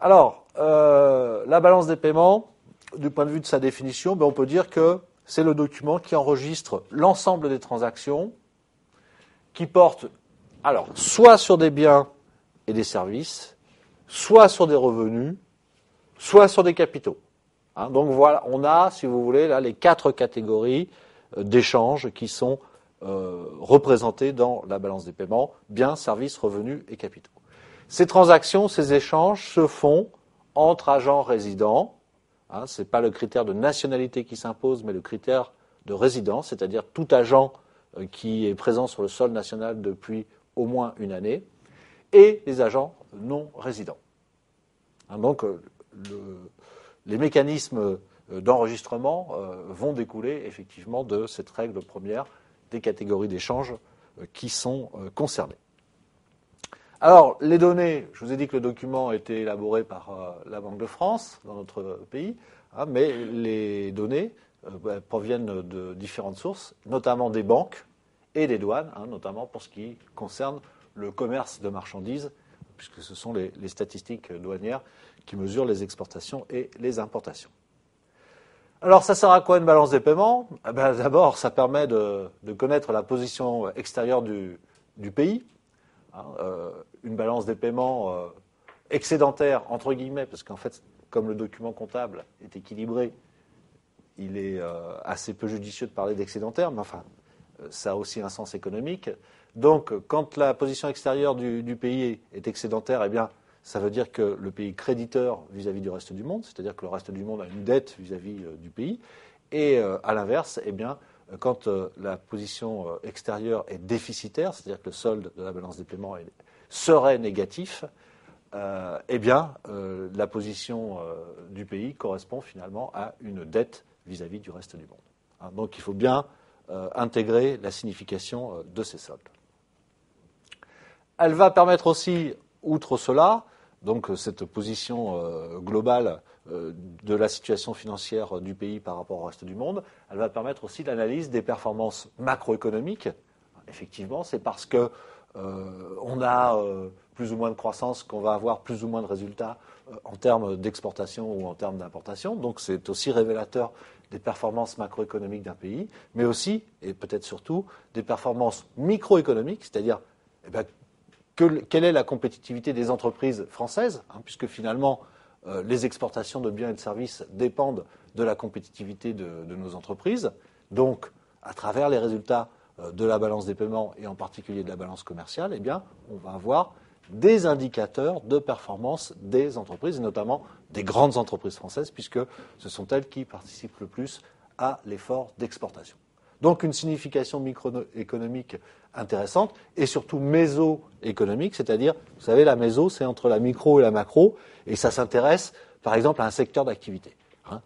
Alors, la balance des paiements, du point de vue de sa définition, on peut dire que c'est le document qui enregistre l'ensemble des transactions qui portent, alors, soit sur des biens et des services, soit sur des revenus, soit sur des capitaux. Donc voilà, on a, si vous voulez, là les 4 catégories d'échanges qui sont représentées dans la balance des paiements, biens, services, revenus et capitaux. Ces transactions, ces échanges se font entre agents résidents. Ce n'est pas le critère de nationalité qui s'impose, mais le critère de résidence, c'est-à-dire tout agent qui est présent sur le sol national depuis au moins une année, et les agents non résidents. Donc, les mécanismes d'enregistrement vont découler effectivement de cette règle première des catégories d'échanges qui sont concernées. Alors, les données, je vous ai dit que le document a été élaboré par la Banque de France dans notre pays, mais les données proviennent de différentes sources, notamment des banques et des douanes, notamment pour ce qui concerne le commerce de marchandises, puisque ce sont les statistiques douanières qui mesurent les exportations et les importations. Alors, ça sert à quoi une balance des paiements ? D'abord, ça permet de connaître la position extérieure du pays. Une balance des paiements excédentaire, entre guillemets, parce qu'en fait, comme le document comptable est équilibré, il est assez peu judicieux de parler d'excédentaire, mais enfin, ça a aussi un sens économique. Donc, quand la position extérieure du pays est excédentaire, eh bien, ça veut dire que le pays créditeur vis-à-vis du reste du monde, c'est-à-dire que le reste du monde a une dette vis-à-vis du pays, et à l'inverse, eh bien, quand la position extérieure est déficitaire, c'est-à-dire que le solde de la balance des paiements serait négatif, eh bien, la position du pays correspond finalement à une dette vis-à-vis du reste du monde. Donc, il faut bien intégrer la signification de ces soldes. Elle va permettre aussi, outre cela, donc cette position globale de la situation financière du pays par rapport au reste du monde, elle va permettre aussi l'analyse des performances macroéconomiques. Effectivement, c'est parce que on a plus ou moins de croissance qu'on va avoir plus ou moins de résultats en termes d'exportation ou en termes d'importation. Donc c'est aussi révélateur des performances macroéconomiques d'un pays, mais aussi, et peut-être surtout, des performances microéconomiques, c'est-à-dire quelle est la compétitivité des entreprises françaises, puisque finalement les exportations de biens et de services dépendent de la compétitivité de nos entreprises. Donc, à travers les résultats de la balance des paiements et en particulier de la balance commerciale, eh bien, on va avoir des indicateurs de performance des entreprises, et notamment des grandes entreprises françaises, puisque ce sont elles qui participent le plus à l'effort d'exportation. Donc une signification microéconomique intéressante et surtout mésoéconomique, c'est-à-dire, vous savez, la méso, c'est entre la micro et la macro, et ça s'intéresse, par exemple, à un secteur d'activité.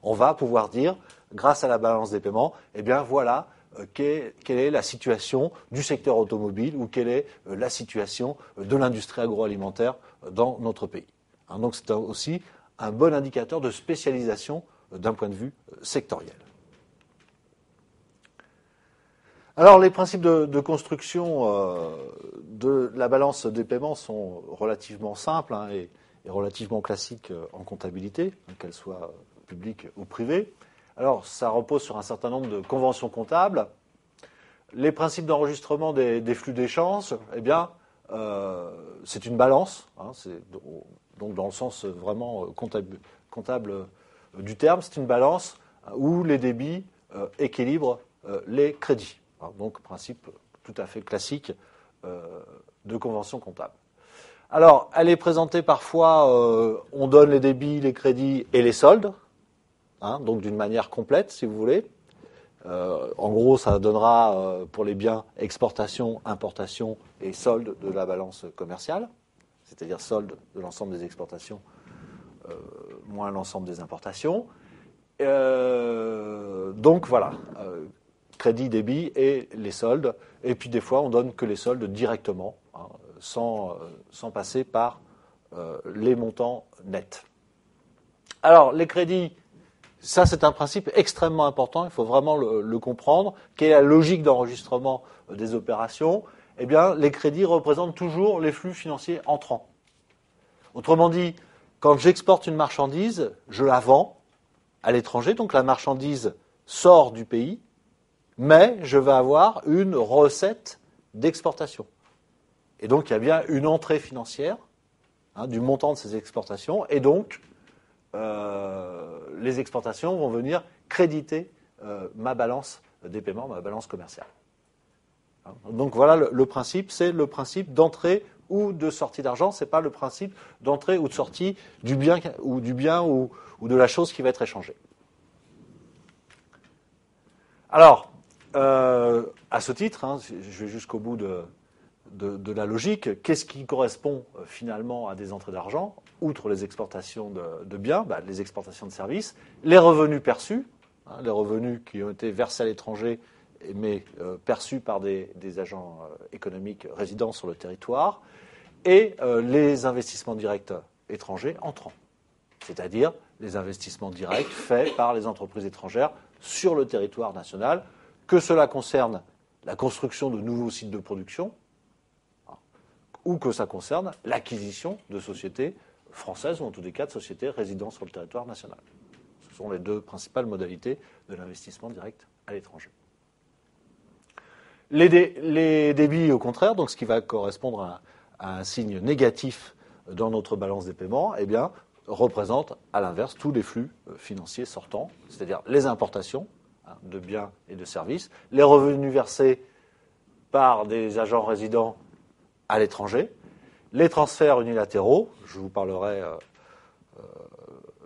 On va pouvoir dire, grâce à la balance des paiements, eh bien voilà, quelle est la situation du secteur automobile ou quelle est la situation de l'industrie agroalimentaire dans notre pays. Donc c'est aussi un bon indicateur de spécialisation d'un point de vue sectoriel. Alors les principes de construction de la balance des paiements sont relativement simples et relativement classiques en comptabilité, qu'elles soient publiques ou privées. Alors ça repose sur un certain nombre de conventions comptables. Les principes d'enregistrement des flux d'échange, eh bien, c'est une balance, c'est donc dans le sens vraiment comptable du terme, c'est une balance où les débits équilibrent les crédits. Donc, principe tout à fait classique de convention comptable. Alors, elle est présentée parfois, on donne les débits, les crédits et les soldes, donc d'une manière complète, si vous voulez. En gros, ça donnera pour les biens exportation, importation et solde de la balance commerciale, c'est-à-dire solde de l'ensemble des exportations moins l'ensemble des importations. Donc voilà. Crédit, débit et les soldes. Et puis des fois, on donne que les soldes directement, sans passer par les montants nets. Alors, les crédits, ça c'est un principe extrêmement important, il faut vraiment le comprendre. Quelle est la logique d'enregistrement des opérations ? Eh bien, les crédits représentent toujours les flux financiers entrants. Autrement dit, quand j'exporte une marchandise, je la vends à l'étranger, donc la marchandise sort du pays, mais je vais avoir une recette d'exportation. Et donc il y a bien une entrée financière du montant de ces exportations, et donc les exportations vont venir créditer ma balance des paiements, ma balance commerciale. Donc voilà le principe, c'est le principe d'entrée ou de sortie d'argent, c'est pas le principe d'entrée ou de sortie du bien ou de la chose qui va être échangée. Alors, à ce titre, je vais jusqu'au bout de la logique, qu'est-ce qui correspond finalement à des entrées d'argent, outre les exportations de biens, les exportations de services, les revenus perçus, les revenus qui ont été versés à l'étranger mais perçus par des agents économiques résidant sur le territoire, et les investissements directs étrangers entrants, c'est-à-dire les investissements directs faits par les entreprises étrangères sur le territoire national, que cela concerne la construction de nouveaux sites de production, ou que ça concerne l'acquisition de sociétés françaises, ou en tous les cas de sociétés résidant sur le territoire national. Ce sont les deux principales modalités de l'investissement direct à l'étranger. Les débits, au contraire, donc ce qui va correspondre à un signe négatif dans notre balance des paiements, eh bien, représentent à l'inverse tous les flux financiers sortants, c'est-à-dire les importations de biens et de services, les revenus versés par des agents résidents à l'étranger, les transferts unilatéraux, je vous parlerai,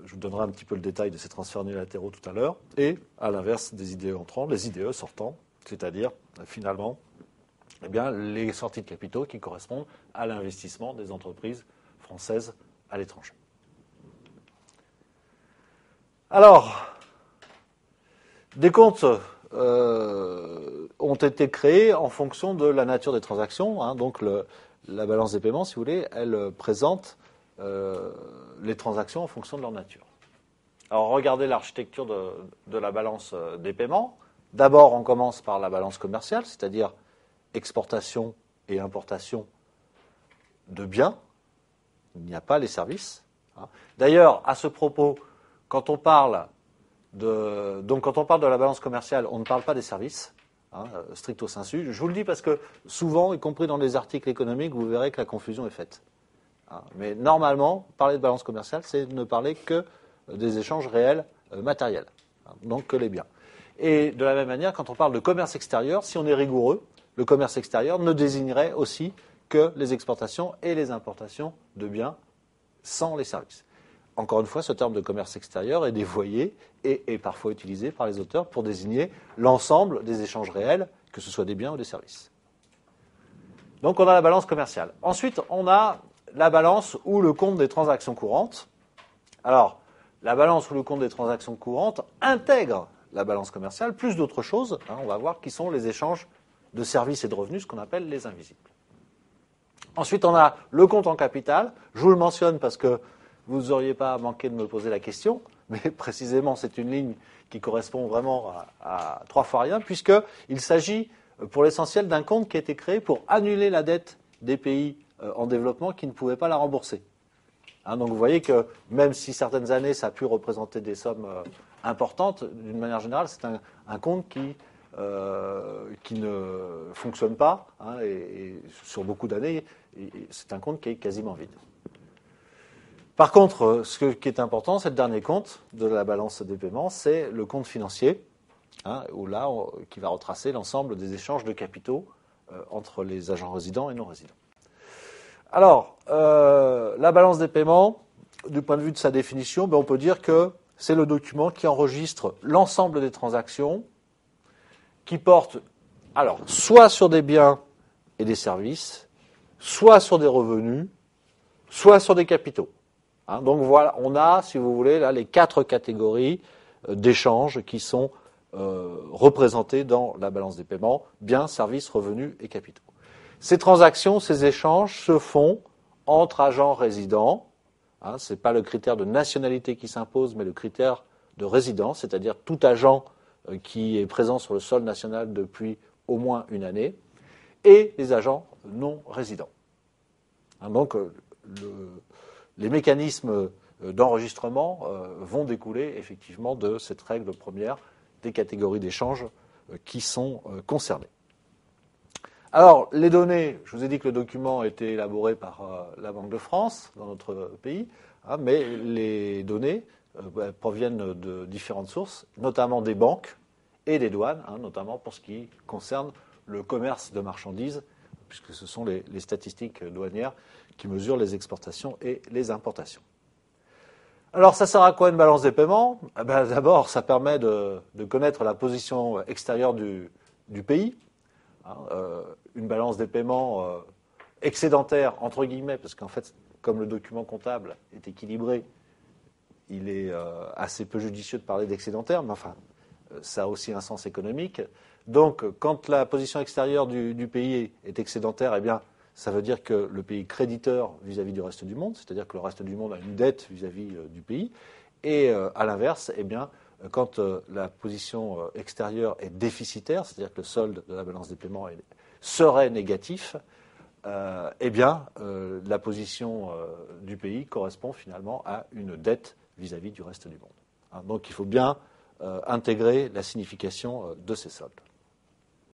je vous donnerai un petit peu le détail de ces transferts unilatéraux tout à l'heure, et à l'inverse des IDE entrants, les IDE sortants, c'est-à-dire finalement eh bien, les sorties de capitaux qui correspondent à l'investissement des entreprises françaises à l'étranger. Alors, des comptes ont été créés en fonction de la nature des transactions. Donc la balance des paiements, si vous voulez, elle présente les transactions en fonction de leur nature. Alors regardez l'architecture de la balance des paiements. D'abord, on commence par la balance commerciale, c'est-à-dire exportation et importation de biens. Il n'y a pas les services. D'ailleurs, à ce propos, quand on parle de la balance commerciale, on ne parle pas des services, stricto sensu. Je vous le dis parce que souvent, y compris dans les articles économiques, vous verrez que la confusion est faite. Mais normalement, parler de balance commerciale, c'est ne parler que des échanges réels matériels, donc que les biens. Et de la même manière, quand on parle de commerce extérieur, si on est rigoureux, le commerce extérieur ne désignerait aussi que les exportations et les importations de biens sans les services. Encore une fois, ce terme de commerce extérieur est dévoyé et est parfois utilisé par les auteurs pour désigner l'ensemble des échanges réels, que ce soit des biens ou des services. Donc on a la balance commerciale. Ensuite, on a la balance ou le compte des transactions courantes. Alors, la balance ou le compte des transactions courantes intègre la balance commerciale, plus d'autres choses, on va voir, qui sont les échanges de services et de revenus, ce qu'on appelle les invisibles. Ensuite, on a le compte en capital. Je vous le mentionne parce que vous n'auriez pas manqué de me poser la question, mais précisément, c'est une ligne qui correspond vraiment à 3 fois rien, puisqu'il s'agit pour l'essentiel d'un compte qui a été créé pour annuler la dette des pays en développement qui ne pouvaient pas la rembourser. Donc vous voyez que même si certaines années ça a pu représenter des sommes importantes, d'une manière générale, c'est un compte qui ne fonctionne pas, et sur beaucoup d'années, c'est un compte qui est quasiment vide. Par contre, ce qui est important, c'est le dernier compte de la balance des paiements, c'est le compte financier, qui va retracer l'ensemble des échanges de capitaux entre les agents résidents et non résidents. Alors, la balance des paiements, du point de vue de sa définition, on peut dire que c'est le document qui enregistre l'ensemble des transactions qui portent soit sur des biens et des services, soit sur des revenus, soit sur des capitaux. Donc voilà, on a, si vous voulez, là les 4 catégories d'échanges qui sont représentées dans la balance des paiements: biens, services, revenus et capitaux. Ces transactions, ces échanges se font entre agents résidents. Ce n'est pas le critère de nationalité qui s'impose, mais le critère de résidence, c'est-à-dire tout agent qui est présent sur le sol national depuis au moins une année, et les agents non résidents. Donc les mécanismes d'enregistrement vont découler effectivement de cette règle première des catégories d'échanges qui sont concernées. Alors, les données, je vous ai dit que le document a été élaboré par la Banque de France dans notre pays, mais les données proviennent de différentes sources, notamment des banques et des douanes, notamment pour ce qui concerne le commerce de marchandises, puisque ce sont les statistiques douanières qui mesurent les exportations et les importations. Alors, ça sert à quoi une balance des paiements ? D'abord, ça permet de connaître la position extérieure du pays. Une balance des paiements excédentaire, entre guillemets, parce qu'en fait, comme le document comptable est équilibré, il est assez peu judicieux de parler d'excédentaire, mais enfin, ça a aussi un sens économique. Donc, quand la position extérieure du pays est excédentaire, eh bien, ça veut dire que le pays est créditeur vis-à-vis du reste du monde, c'est-à-dire que le reste du monde a une dette vis-à-vis du pays. Et à l'inverse, eh bien, quand la position extérieure est déficitaire, c'est-à-dire que le solde de la balance des paiements serait négatif, eh bien, la position du pays correspond finalement à une dette vis-à-vis du reste du monde. Donc, il faut bien intégrer la signification de ces soldes.